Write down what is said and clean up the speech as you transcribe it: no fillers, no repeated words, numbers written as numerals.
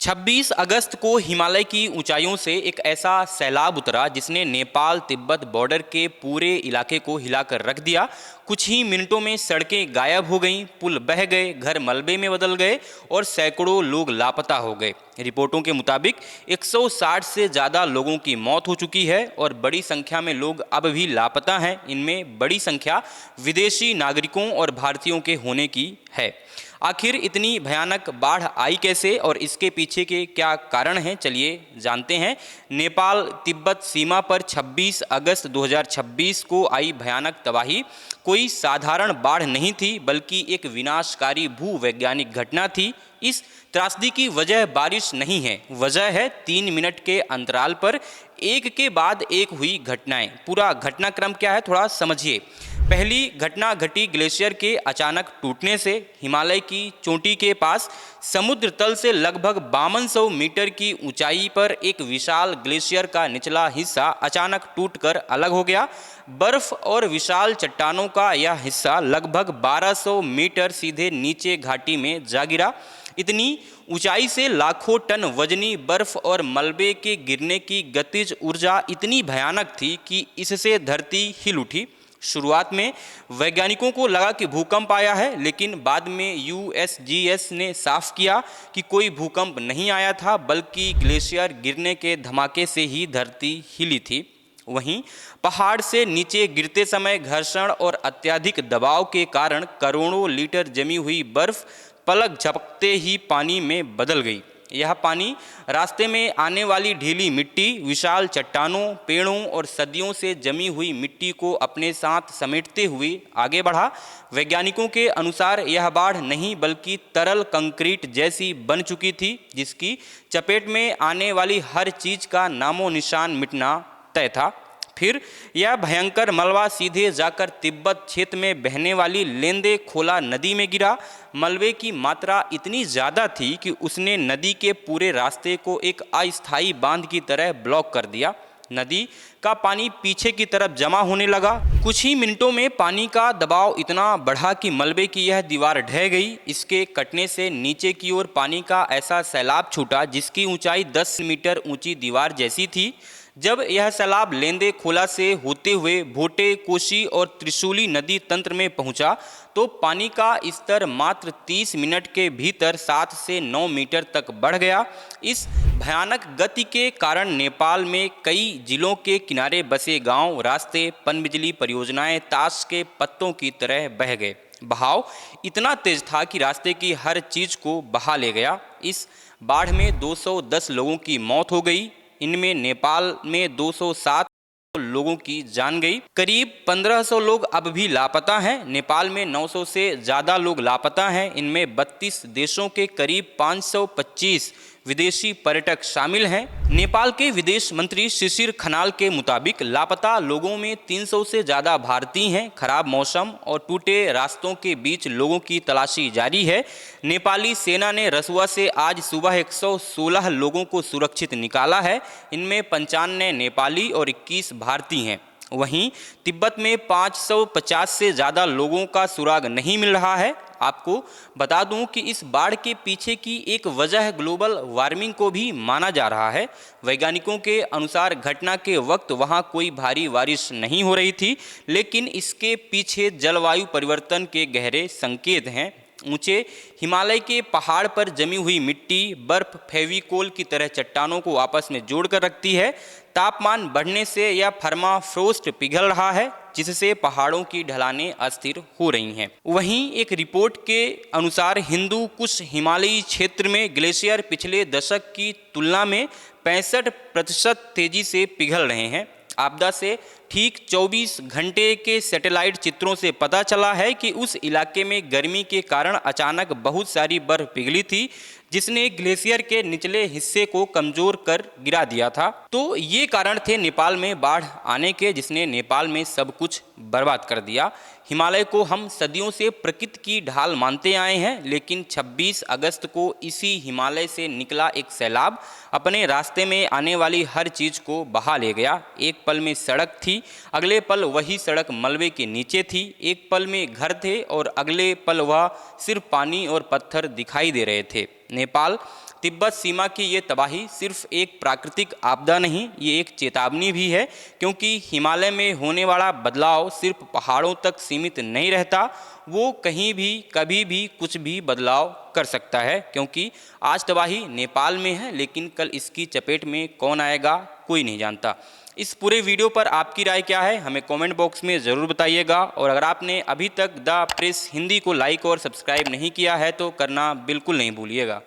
26 अगस्त को हिमालय की ऊंचाइयों से एक ऐसा सैलाब उतरा जिसने नेपाल तिब्बत बॉर्डर के पूरे इलाके को हिलाकर रख दिया। कुछ ही मिनटों में सड़कें गायब हो गईं, पुल बह गए, घर मलबे में बदल गए और सैकड़ों लोग लापता हो गए। रिपोर्टों के मुताबिक 160 से ज़्यादा लोगों की मौत हो चुकी है और बड़ी संख्या में लोग अब भी लापता हैं। इनमें बड़ी संख्या विदेशी नागरिकों और भारतीयों के होने की है। आखिर इतनी भयानक बाढ़ आई कैसे और इसके पीछे के क्या कारण हैं, चलिए जानते हैं। नेपाल तिब्बत सीमा पर 26 अगस्त 2026 को आई भयानक तबाही कोई साधारण बाढ़ नहीं थी, बल्कि एक विनाशकारी भूवैज्ञानिक घटना थी। इस त्रासदी की वजह बारिश नहीं है, वजह है 3 मिनट के अंतराल पर एक के बाद एक हुई घटनाएं। पूरा घटनाक्रम क्या है थोड़ा समझिए। पहली घटना घटी ग्लेशियर के अचानक टूटने से। हिमालय की चोटी के पास समुद्र तल से लगभग 5200 मीटर की ऊंचाई पर एक विशाल ग्लेशियर का निचला हिस्सा अचानक टूटकर अलग हो गया। बर्फ और विशाल चट्टानों का यह हिस्सा लगभग 1200 मीटर सीधे नीचे घाटी में जा गिरा। इतनी ऊंचाई से लाखों टन वजनी बर्फ और मलबे के गिरने की गतिज ऊर्जा इतनी भयानक थी कि इससे धरती हिल उठी। शुरुआत में वैज्ञानिकों को लगा कि भूकंप आया है, लेकिन बाद में यूएसजीएस ने साफ किया कि कोई भूकंप नहीं आया था, बल्कि ग्लेशियर गिरने के धमाके से ही धरती हिली थी। वहीं पहाड़ से नीचे गिरते समय घर्षण और अत्यधिक दबाव के कारण करोड़ों लीटर जमी हुई बर्फ पलक झपकते ही पानी में बदल गई। यह पानी रास्ते में आने वाली ढीली मिट्टी, विशाल चट्टानों, पेड़ों और सदियों से जमी हुई मिट्टी को अपने साथ समेटते हुए आगे बढ़ा। वैज्ञानिकों के अनुसार यह बाढ़ नहीं बल्कि तरल कंक्रीट जैसी बन चुकी थी, जिसकी चपेट में आने वाली हर चीज का नामो निशान मिटना तय था। फिर यह भयंकर मलबा सीधे जाकर तिब्बत क्षेत्र में बहने वाली लेंदे खोला नदी में गिरा। मलबे की मात्रा इतनी ज़्यादा थी कि उसने नदी के पूरे रास्ते को एक अस्थायी बांध की तरह ब्लॉक कर दिया। नदी का पानी पीछे की तरफ जमा होने लगा। कुछ ही मिनटों में पानी का दबाव इतना बढ़ा कि मलबे की यह दीवार ढह गई। इसके कटने से नीचे की ओर पानी का ऐसा सैलाब छूटा जिसकी ऊंचाई 10 मीटर ऊंची दीवार जैसी थी। जब यह सैलाब लेंदे खोला से होते हुए भोटे, कोशी और त्रिशूली नदी तंत्र में पहुंचा तो पानी का स्तर मात्र 30 मिनट के भीतर 7 से 9 मीटर तक बढ़ गया। इस भयानक गति के कारण नेपाल में कई जिलों के किनारे बसे गांव, रास्ते, पनबिजली परियोजनाएं ताश के पत्तों की तरह बह गए। बहाव इतना तेज था कि रास्ते की हर चीज को बहा ले गया। इस बाढ़ में 210 लोगों की मौत हो गई। इनमें नेपाल में 207 लोगों की जान गई। करीब 1500 लोग अब भी लापता हैं। नेपाल में 900 से ज़्यादा लोग लापता हैं। इनमें 32 देशों के करीब 525 विदेशी पर्यटक शामिल हैं। नेपाल के विदेश मंत्री शिशिर खनाल के मुताबिक लापता लोगों में 300 से ज़्यादा भारतीय हैं। खराब मौसम और टूटे रास्तों के बीच लोगों की तलाशी जारी है। नेपाली सेना ने रसुआ से आज सुबह 116 लोगों को सुरक्षित निकाला है। इनमें 95 नेपाली और 21 भारतीय हैं। वहीं तिब्बत में 550 से ज़्यादा लोगों का सुराग नहीं मिल रहा है। आपको बता दूं कि इस बाढ़ के पीछे की एक वजह ग्लोबल वार्मिंग को भी माना जा रहा है। वैज्ञानिकों के अनुसार घटना के वक्त वहां कोई भारी बारिश नहीं हो रही थी, लेकिन इसके पीछे जलवायु परिवर्तन के गहरे संकेत हैं। ऊंचे हिमालय के पहाड़ पर जमी हुई मिट्टी, बर्फ फेविकोल की तरह चट्टानों को आपस में जोड़कर रखती है। तापमान बढ़ने से यह परमाफ्रोस्ट पिघल रहा है, जिससे पहाड़ों की ढलानें अस्थिर हो रही हैं। वहीं एक रिपोर्ट के अनुसार हिंदू कुश हिमालयी क्षेत्र में ग्लेशियर पिछले दशक की तुलना में 65% तेजी से पिघल रहे हैं। आपदा से ठीक 24 घंटे के सैटेलाइट चित्रों से पता चला है कि उस इलाके में गर्मी के कारण अचानक बहुत सारी बर्फ पिघली थी, जिसने ग्लेशियर के निचले हिस्से को कमजोर कर गिरा दिया था। तो ये कारण थे नेपाल में बाढ़ आने के, जिसने नेपाल में सब कुछ बर्बाद कर दिया। हिमालय को हम सदियों से प्रकृति की ढाल मानते आए हैं, लेकिन 26 अगस्त को इसी हिमालय से निकला एक सैलाब अपने रास्ते में आने वाली हर चीज को बहा ले गया। एक पल में सड़क थी, अगले पल वही सड़क मलबे के नीचे थी। एक पल में घर थे और अगले पल वह सिर्फ पानी और पत्थर दिखाई दे रहे थे। नेपाल तिब्बत सीमा की ये तबाही सिर्फ एक प्राकृतिक आपदा नहीं, ये एक चेतावनी भी है, क्योंकि हिमालय में होने वाला बदलाव सिर्फ पहाड़ों तक सीमित नहीं रहता, वो कहीं भी कभी भी कुछ भी बदलाव कर सकता है। क्योंकि आज तबाही नेपाल में है, लेकिन कल इसकी चपेट में कौन आएगा कोई नहीं जानता। इस पूरे वीडियो पर आपकी राय क्या है, हमें कमेंट बॉक्स में ज़रूर बताइएगा। और अगर आपने अभी तक द प्रेस हिंदी को लाइक और सब्सक्राइब नहीं किया है तो करना बिल्कुल नहीं भूलिएगा।